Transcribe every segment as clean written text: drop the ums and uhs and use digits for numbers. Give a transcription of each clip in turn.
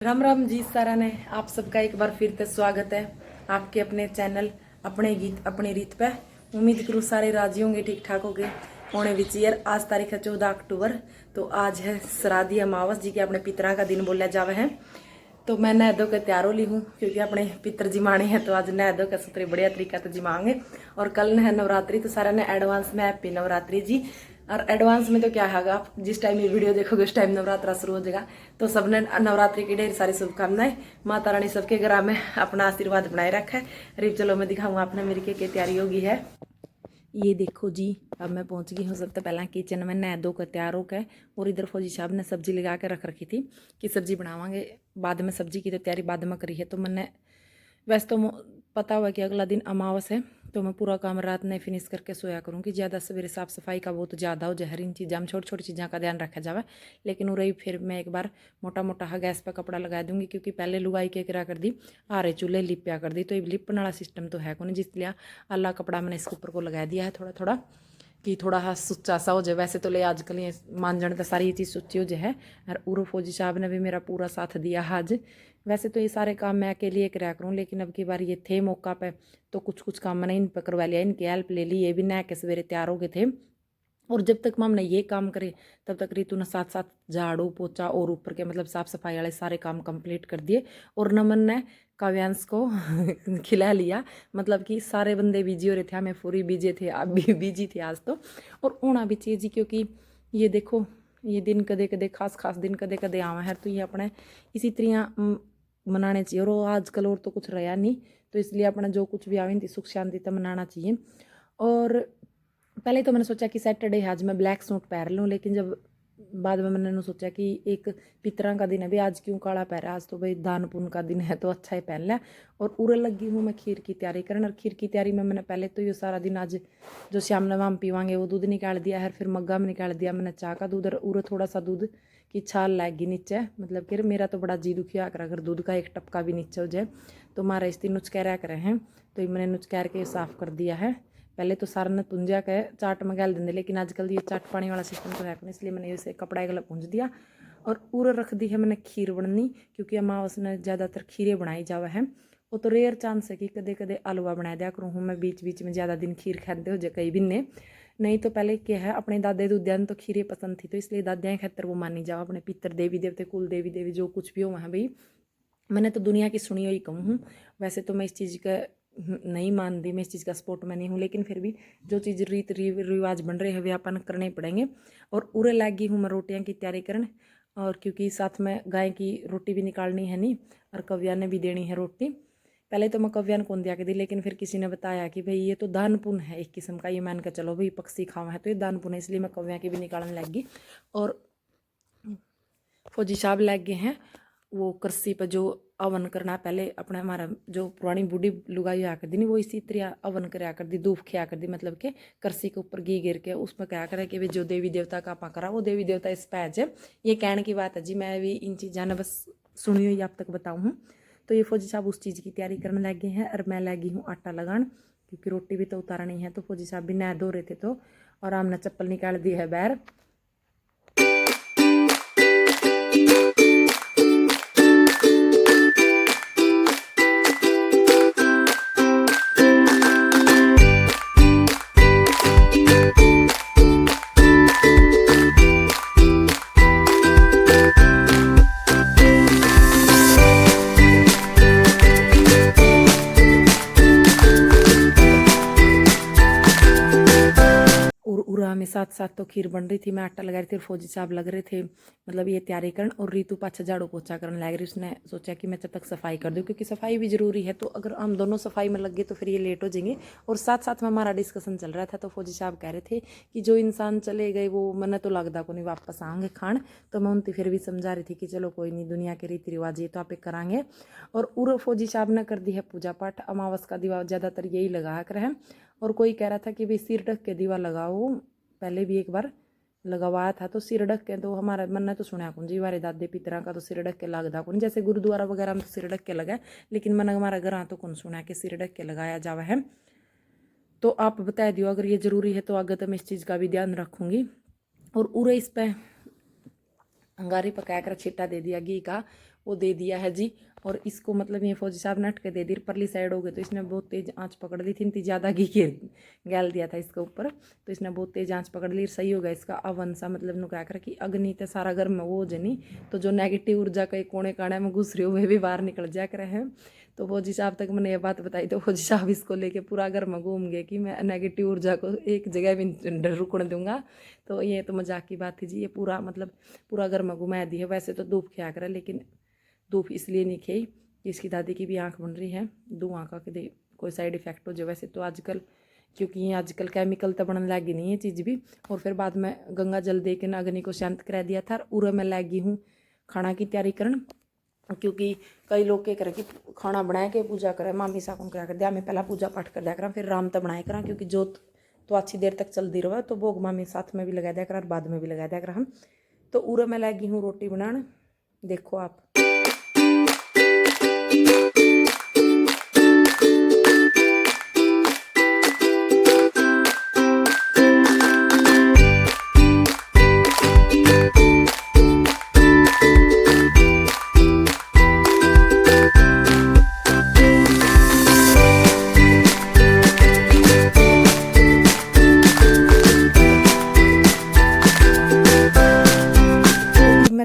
राम राम जी सारा ने आप सबका एक बार फिर से स्वागत है आपके अपने चैनल अपने गीत अपनी रीत पे। उम्मीद करूँ सारे राजी होंगे, ठीक ठाक होंगे। होने विच ईयर आज तारीख है 14 अक्टूबर। तो आज है श्राद्धी अमावस जी के अपने पितरा का दिन बोला जावे है। तो मैं नह धो के तैयार हो ली हूँ क्योंकि अपने पितर जिमाने हैं, तो आज नह धो के सुथरे बढ़िया तरीका तो जिमाएंगे। और कल है नवरात्रि, तो सारा ने एडवांस में हैप्पी नवरात्रि जी। और एडवांस में तो क्या है, आप जिस टाइम ये वीडियो देखोगे उस टाइम नवरात्रा शुरू हो जाएगा। तो सबने नवरात्रि की ढेर सारी शुभकामनाएं। माता रानी सबके घर में अपना आशीर्वाद बनाए रखा है। अरे चलो मैं दिखाऊंगा आपने मेरी क्या तैयारी होगी है। ये देखो जी, अब मैं पहुंच गई हूँ सबसे पहला किचन में नहा धो कर तैयार होकर। और इधर फौजी साहब ने सब्जी लगा के रख रखी थी कि सब्जी बनावांगे बाद में। सब्जी की तो तैयारी बाद में करी है। तो मैंने वैसे तो पता हुआ कि अगला दिन अमावस है, तो मैं पूरा काम रात में फिनिश करके सोया करूँगी। ज़्यादा सवेरे साफ़ सफाई का बहुत ज़्यादा हो जाए, हर इन चीज़ों में छोटी छोटी चीज़ों का ध्यान रखा जाए। लेकिन उरई फिर मैं एक बार मोटा मोटा गैस पर कपड़ा लगा दूंगी, क्योंकि पहले लुगाई के करा कर दी आरे चूल्हे लिपया कर दी। तो ये लिपने वाला सिस्टम तो है कौन, जिसलिए अल्लाह कपड़ा मैंने इसके ऊपर को लगा दिया है थोड़ा थोड़ा, कि थोड़ा सा सुच्चा सा हो जाए। वैसे तो ले आजकल ये मांझण तो सारी ये चीज़ सुच्ची हो जाए है। और उर्फ फौजी साहब ने भी मेरा पूरा साथ दिया आज। वैसे तो ये सारे काम मैं अकेले कराया करूँ, लेकिन अब की बार ये थे मौका पे, तो कुछ कुछ काम मैंने इन पर करवा लिया, इनकी हेल्प ले ली। ये भी नहा के सवेरे तैयार हो गए थे। और जब तक मम ने ये काम करे तब तक रीतू ने साथ साथ झाड़ू पोछा और ऊपर के मतलब साफ सफाई वाले सारे काम कंप्लीट कर दिए। और नमन ने काव्यांश को खिला लिया। मतलब कि सारे बंदे बिजी हो रहे थे, हमें पूरी बिजी थे, आप भी बिजी थे आज तो। और होना भी चाहिए जी, क्योंकि ये देखो ये दिन कदे कदे खास खास दिन कदे कदे आवा है, तो ये अपने इसी तरह मनाने चाहिए। और आजकल और तो कुछ रहा नहीं, तो इसलिए अपना जो कुछ भी आवे सुख शांति तो मनाना चाहिए। और पहले तो मैंने सोचा कि सैटरडे है आज मैं ब्लैक सूट पहन लूँ, लेकिन जब बाद में मैंने सोचा कि एक पितरा का दिन है भाई, आज क्यों काला पहरा, आज तो भाई दान पुण्य का दिन है, तो अच्छा ही पहन लिया। और उरे लगी हूँ मैं खीर की तैयारी करने। और खीर की तैयारी में मैंने पहले तो ये सारा दिन आज जो श्याम नवाम पीवांगे वो दूध निकाल दिया है, फिर मग्गा में निकाल दिया मैंने चाह का दूध। और उरे थोड़ा सा दूध की छाल लग गई नीचे, मतलब कि मेरा तो बड़ा जी दुखिया कर, अगर दूध का एक टपका भी नीचे हो जाए तो मारा इस दिन नुचकैरा करे हैं। तो मैंने नुचकैर के साफ़ कर दिया है। पहले तो सारा ने पुंजा के चाट में गल देंगे, लेकिन आजकल ये चाट पानी वाला सिस्टम तो है नहीं, इसलिए मैंने इसे कपड़ा एक पूंज दिया। और उर रख दी है मैंने खीर बननी, क्योंकि अमावस ने ज़्यादातर खीरें बनाई जावा है। वो तो रेयर चांस है कि कदे कदे हलवा बना दिया करूँ हूँ मैं बीच बीच में, ज़्यादा दिन खीर खाते हो जाए कई बिन्ने। नहीं तो पहले क्या है, अपने दादे दूधिया ने तो खीरें पसंद थी, तो इसलिए दादियाँ खैतर वो मानी जाओ। अपने पितर देवी देवते कुल देवी देवी जो कुछ भी हो वहाँ भाई, मैंने तो दुनिया की सुनी हुई कहूँ हूँ। वैसे तो मैं इस चीज़ का नहीं मानती, मैं इस चीज़ का सपोर्ट में नहीं हूँ, लेकिन फिर भी जो चीज़ रीत रिवाज बन रहे हैं वे अपन करने ही पड़ेंगे। और उरे लगी हूँ मैं रोटियाँ की तैयारी करने, और क्योंकि साथ में गाय की रोटी भी निकालनी है नहीं, और कव्या ने भी देनी है रोटी। पहले तो मैं कव्या ने कौन दिया के दी, लेकिन फिर किसी ने बताया कि भाई ये तो दान पुण्य है एक किस्म का, ये मान कर चलो भाई पक्षी खावा है तो ये दान पुण्य है, इसलिए मैं कव्या की भी निकालने लग गई। और फौजी साहब लग गए हैं वो कृषि पर जो अवन करना, पहले अपने हमारा जो पुरानी बूढ़ी लुगाई आ कर दी वो इसी तरह अवन कराया कर दी, धूप खिया कर दी, मतलब कि कृषि के ऊपर घी गिर के उसमें क्या करे कि जो देवी देवता का आपा करा वो देवी देवता इस पैज है। ये कहने की बात है जी, मैं भी इन चीज़ों ने बस सुनी हुई आप तक बताऊँ हूँ। तो ये फौजी साहब उस चीज़ की तैयारी करने लग गए हैं, और मैं लगी हूँ आटा लगान, क्योंकि रोटी भी तो उतारनी है। तो फौजी साहब भी नहा धो रहे थे, तो और हमने चप्पल निकाल दी है बाहर। में साथ साथ तो खीर बन रही थी, मैं आटा लगा रही थी, और फौजी साहब लग रहे थे मतलब ये तैयारी करन। और रीतू पाछा झाड़ू पोछा करने लग रही, उसने सोचा कि मैं जब तक सफाई कर दूँ, क्योंकि सफाई भी ज़रूरी है। तो अगर हम दोनों सफाई में लग गए तो फिर ये लेट हो जाएंगे। और साथ साथ में हमारा डिस्कशन चल रहा था, तो फौजी साहब कह रहे थे कि जो इंसान चले गए वो मैंने तो लगता को नहीं वापस आएंगे खान। तो मैं उनकी फिर भी समझा रही थी कि चलो कोई नहीं, दुनिया के रीति रिवाज ये तो आप एक कराएंगे। और उर फौजी साहब ने कर दी है पूजा पाठ, अमावस का दीवा ज़्यादातर यही लगा कर है। और कोई कह रहा था कि भाई सिर ढक के दीवा लगाओ, पहले भी एक बार लगवाया था तो सिर ढक के, तो हमारा मन ने तो सुना कौन जी, हमारे दादे पितरा का तो सिर ढक के लगता कौन, जैसे गुरुद्वारा वगैरह में तो सिर ढक के लगा, लेकिन मन हमारा घर तो कौन सुना कि सिर ढक के लगाया जावा है। तो आप बता दियो अगर ये ज़रूरी है, तो आगे तो मैं इस चीज़ का भी ध्यान रखूँगी। और उरे इस पर अंगारी पका कर छीटा दे दिया घी का, वो दे दिया है जी। और इसको मतलब ये फौजी साहब ने अटके दे दी, परली साइड हो गई तो इसने बहुत तेज आंच पकड़ ली थी, इतनी ज़्यादा घी गैल दिया था इसके ऊपर, तो इसने बहुत तेज आंच पकड़ ली, सही हो गया इसका अवन सा, मतलब नु क्या कर कि अग्नि तो सारा घर में वो जनी, तो जो नेगेटिव ऊर्जा कई कोने काने में घुस रही हो वे भी बाहर निकल जा कर है। तो फौजी साहब तक मैंने ये बात बताई तो फौजी साहब इसको लेके पूरा घर में घूम गए कि मैं नेगेटिव ऊर्जा को एक जगह भी रुकने दूंगा। तो ये तो मजाक की बात थी जी, ये पूरा मतलब पूरा घर में घुमा दी है। वैसे तो धूप खिया करे, लेकिन धूप इसलिए नहीं खी कि इसकी दादी की भी आंख बन रही है, दो आँखा के कोई साइड इफेक्ट हो जाए। वैसे तो आजकल क्योंकि ये आजकल केमिकल तो बनने लगी नहीं है चीज़ भी। और फिर बाद में गंगा जल दे के अग्नि को शांत करा दिया था, उरे में लगी हूँ खाना की तैयारी करन, क्योंकि कई लोग क्या करें कि खाना बनाए के पूजा करें। मामी सा को क्या कर दिया, मैं पहला पूजा पाठ कर दिया करा, फिर राम तो बनाया करा, क्योंकि जोत तो अच्छी देर तक चलती रहा, तो भोग मामी साथ में भी लगा दिया करा और बाद में भी लगा दिया करा हम। तो उरे में लगी हूँ रोटी बनाने, देखो आप।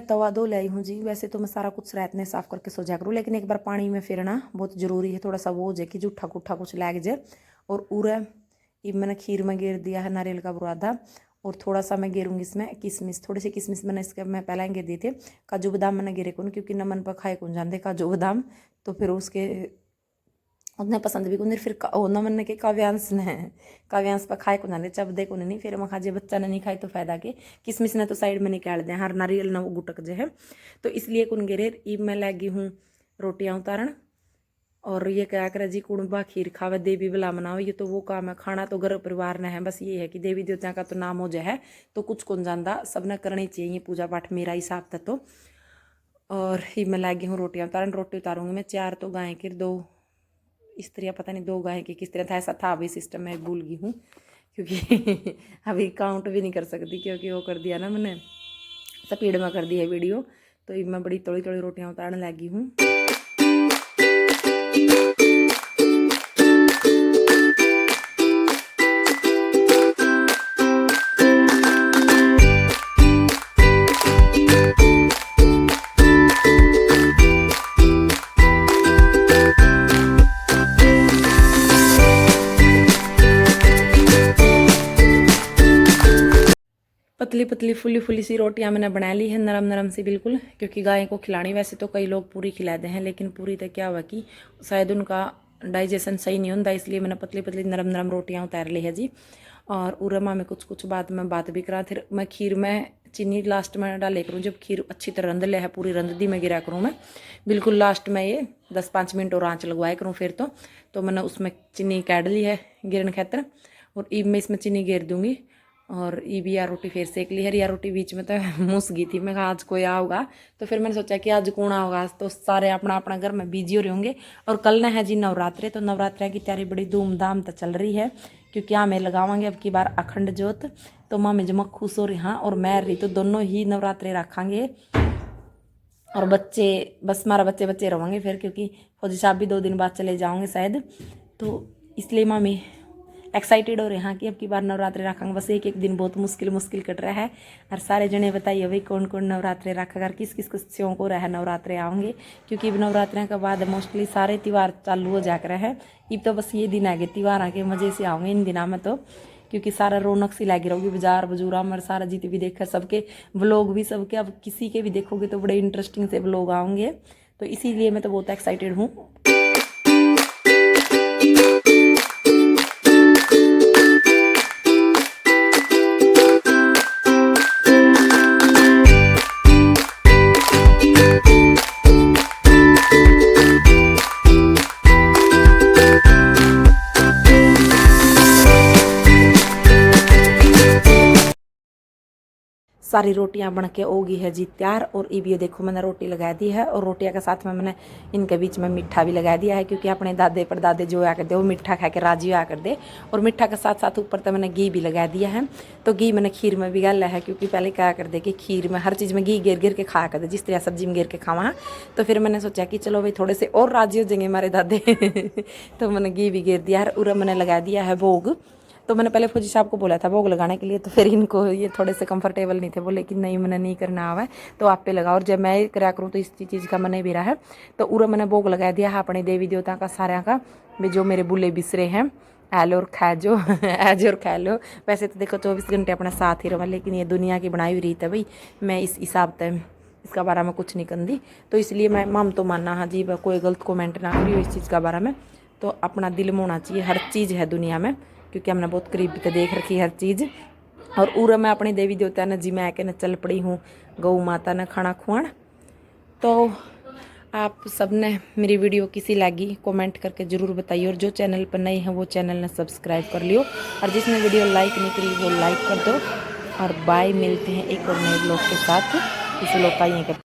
तवा धो लाई हूँ जी। वैसे तो मैं सारा कुछ रात में साफ करके सो जा करूँ, लेकिन एक बार पानी में फिरना बहुत ज़रूरी है, थोड़ा सा वो हो जाए कि जूठा कुठा कुछ लग जाए। और उरा ये मैंने खीर में गिर दिया है नारियल का बुरादा, और थोड़ा सा मैं गिरूँगी इसमें किशमिश, थोड़ी सी किशमिश मैंने इसके मैं पहले गिर दी थी। काजू बादाम मैंने गिरे कौन, क्योंकि नमन पर खाए कौन जानते काजू बादाम, तो फिर उसके उतने पसंद भी कौन। फिर नमन के काव्यांश ने काव्यांश पर खाए को जाने चब दे को नहीं, फिर मैं खाजे बच्चा ने नहीं खाए तो फायदा के। किसमिस ने तो साइड में निकाल दें, हर नारियल ना वो गुटक जो है, तो इसलिए कुन गिरे। ईब मैं लगी हूँ रोटियाँ उतारण। और ये क्या करे जी, कुड़बा खीर खावे देवी बिला मनाओ, ये तो वो काम है। खाना तो घर परिवार ने है, बस ये है कि देवी देवता का तो नाम हो जाए तो कुछ कौन जानता, सबने करनी चाहिए पूजा पाठ मेरा हिसाब तक तो। और ही मैं लगी हूँ रोटियाँ उतारण, रोटी उतारूँगी मैं। 4 तो गाय की, 2 स्त्रियाँ, पता नहीं 2 गाय की किस तरह था, ऐसा था अभी सिस्टम में भूल गई हूँ, क्योंकि अभी काउंट भी नहीं कर सकती, क्योंकि वो कर दिया ना मैंने स्पीड में कर दी है वीडियो। तो मैं बड़ी थोड़ी थोड़ी रोटियाँ उतारने लगी हूँ। पतली पतली फुली फुली सी रोटियां मैंने बना ली है, नरम नरम सी बिल्कुल, क्योंकि गाय को खिलानी। वैसे तो कई लोग पूरी खिलाते हैं, लेकिन पूरी तो क्या हुआ कि शायद उनका डाइजेशन सही नहीं होता, इसलिए मैंने पतली पतली नरम नरम रोटियां उतार ली है जी। और उरमा में कुछ कुछ बात में बात भी करा। फिर मैं खीर में चीनी लास्ट में डाले करूँ, जब खीर अच्छी तरह रंध ले है, पूरी रंध दी में गिरा करूँ मैं बिल्कुल लास्ट में, ये 10-5 मिनट और आँच लगवाए करूँ फिर तो मैंने उसमें चीनी काट ली है गिरन खातर। और ईब में इसमें चीनी गिर दूँगी। और ईब या रोटी फिर सेक ली है। या रोटी बीच में तो मुस गई थी, मैं कहा आज कोई आओगा, तो फिर मैंने सोचा कि आज कौन आओगा, तो सारे अपना अपना घर में बिजी हो रहे होंगे। और कल ना है जी नवरात्रे, तो नवरात्रे की तैयारी बड़ी धूमधाम तो चल रही है, क्योंकि यहाँ मैं लगावांगे अब की बार अखंड जोत। तो माँ में जमा खुश हो रही हाँ, और मैं रही तो दोनों ही नवरात्रे रखेंगे। और बच्चे बस हमारा बच्चे बच्चे रहेंगे फिर, क्योंकि फौजी साहब भी 2 दिन बाद चले जाओगे शायद, तो इसलिए मामी एक्साइटेड हो रहे हैं कि अब की बार नवरात्रे रखेंगे। बस एक एक दिन बहुत मुश्किल कट रहा है। और सारे जने बताइए भाई कौन कौन नवरात्रे रखेगा, किस किस शौक को रहा है नवरात्रे आएंगे, क्योंकि नवरात्रे के बाद मोस्टली सारे त्यौहार चालू हो जा रहे हैं। अब तो बस ये दिन आगे त्यौहार आके मज़े से आऊँगे इन दिनों में, तो क्योंकि सारा रौनक सी लगी रहोगी, बाजार बजूरा में सारा जीत भी देखा, सबके व्लॉग भी सबके, अब किसी के भी देखोगे तो बड़े इंटरेस्टिंग से व्लॉग आएंगे। तो इसीलिए मैं तो बहुत एक्साइटेड हूँ। सारी रोटियां बन के होगी है जी तैयार। और ये देखो मैंने रोटी लगा दी है और रोटियां के साथ में मैंने इनके बीच में मीठा भी लगा दिया है, क्योंकि अपने दादे परदादे जो आया करते वो मीठा खा के राजी आया कर दे। और मीठा के साथ साथ ऊपर तो मैंने घी भी लगा दिया है। तो घी मैंने खीर में भी गाला है, क्योंकि पहले क्या कर दे कि खीर में हर चीज़ में घी गिर गिर के खाया कर दे, जिस तरह सब्जी में गिर के खावा। तो फिर मैंने सोचा कि चलो भाई थोड़े से और राजी हो जाएंगे हमारे दादे तो मैंने घी भी गिर दिया है और मैंने लगा दिया है भोग। तो मैंने पहले फौजी साहब को बोला था भोग लगाने के लिए, तो फिर इनको ये थोड़े से कंफर्टेबल नहीं थे, बोले कि नहीं मैंने नहीं करना आवा है तो आप पे लगा। और जब मैं करा करूँ तो इस चीज़ का मन भी रहा है। तो उरा मैंने भोग लगा दिया है अपने देवी देवता का सारा का भी, जो मेरे बुले बिसरे हैं एलो और खा जो एज और खा लो। वैसे तो देखो 24 घंटे अपने साथ ही रहा, लेकिन ये दुनिया की बनाई हुई रीत है भाई, मैं इस हिसाब से इसका बारे में कुछ नहीं करती। तो इसलिए मैं माम तो मानना हाँ जी, कोई गलत कमेंट ना करियो इस चीज़ का बारे में। तो अपना दिल में होना चाहिए हर चीज़ है दुनिया में, क्योंकि हमने बहुत करीब से देख रखी हर चीज़। और उरा मैं अपनी देवी देवता ने जी मैं आके न चल पड़ी हूँ गौ माता ने खाना खुआन। तो आप सब ने मेरी वीडियो किसी लगी कमेंट करके ज़रूर बताइए, और जो चैनल पर नए हैं वो चैनल ने सब्सक्राइब कर लियो, और जिसने वीडियो लाइक नहीं करी वो लाइक कर दो। और बाय, मिलते हैं एक और नए ब्लॉग के साथ। इस ब्लॉग का यहीं